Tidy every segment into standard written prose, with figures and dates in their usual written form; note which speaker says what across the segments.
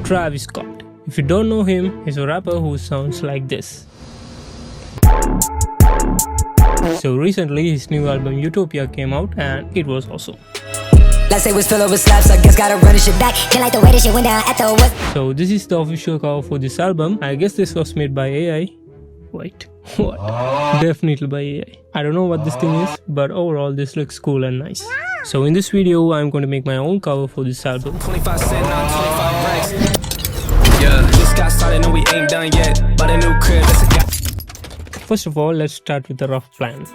Speaker 1: Travis Scott. If you don't know him, he's a rapper who sounds like this. So recently his new album Utopia came out and it was awesome.
Speaker 2: Let's say it was filled with slaps, I guess gotta run this shit back. Can't like the way this shit went down after what?
Speaker 1: So this is the official cover for this album. I guess this was made by AI. Wait, what? Definitely by AI. I don't know what this thing is, but overall this looks cool and nice. So in this video, I'm going to make my own cover for this album.
Speaker 3: 25 cents on 25 racks. Yeah, just got started and we ain't done yet. But a new crib, that's a guy.
Speaker 1: First of all, let's start with the rough plan.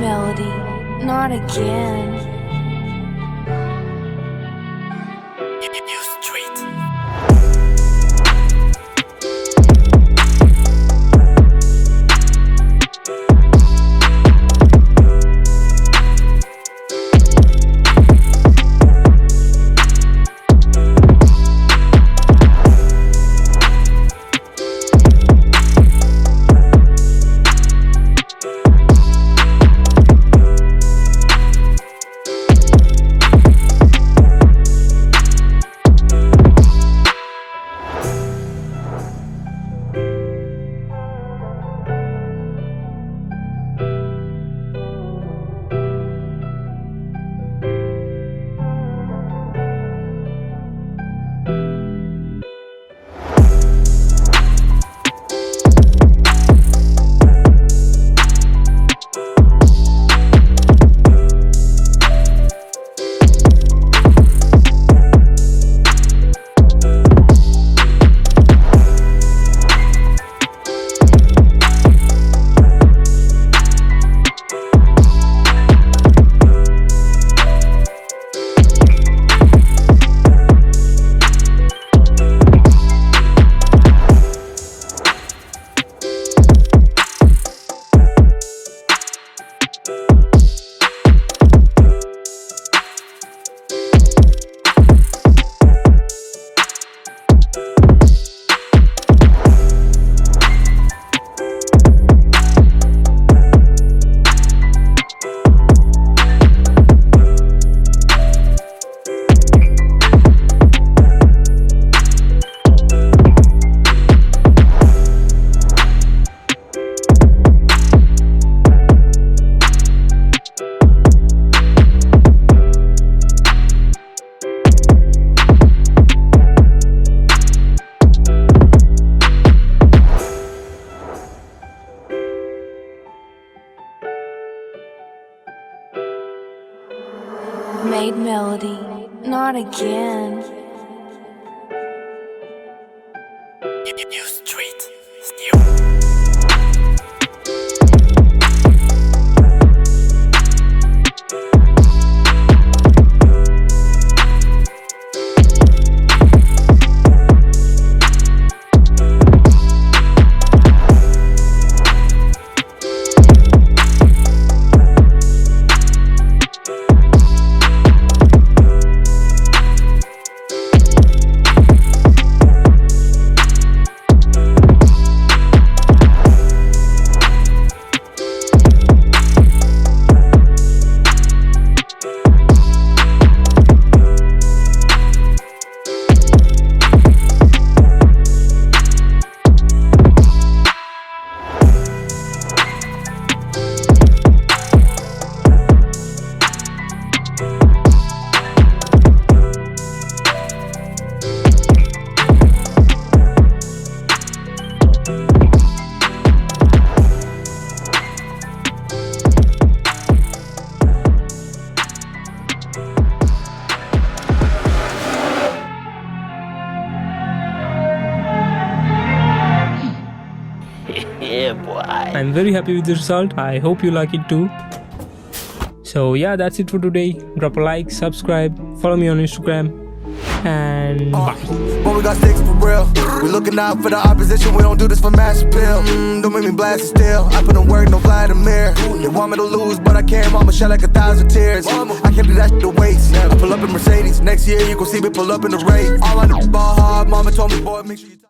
Speaker 4: melody, not again. Made melody, not again.
Speaker 3: You street.
Speaker 1: I'm very happy with the result. I hope you like it too. So yeah, that's it for today. Drop a like, subscribe, follow me on Instagram, and bye.
Speaker 5: When we got sticks for real, we looking out for the opposition. We don't do this for mass appeal. Don't make me blast it still. I put in work, no Vladimir. They want me to lose, but I can't. Mama shed like 1,000 tears. I can't do that shit to waste. I pull up in Mercedes. Next year you gon' see me pull up in the race. All I know is ball hard. Mama told me, boy, make sure you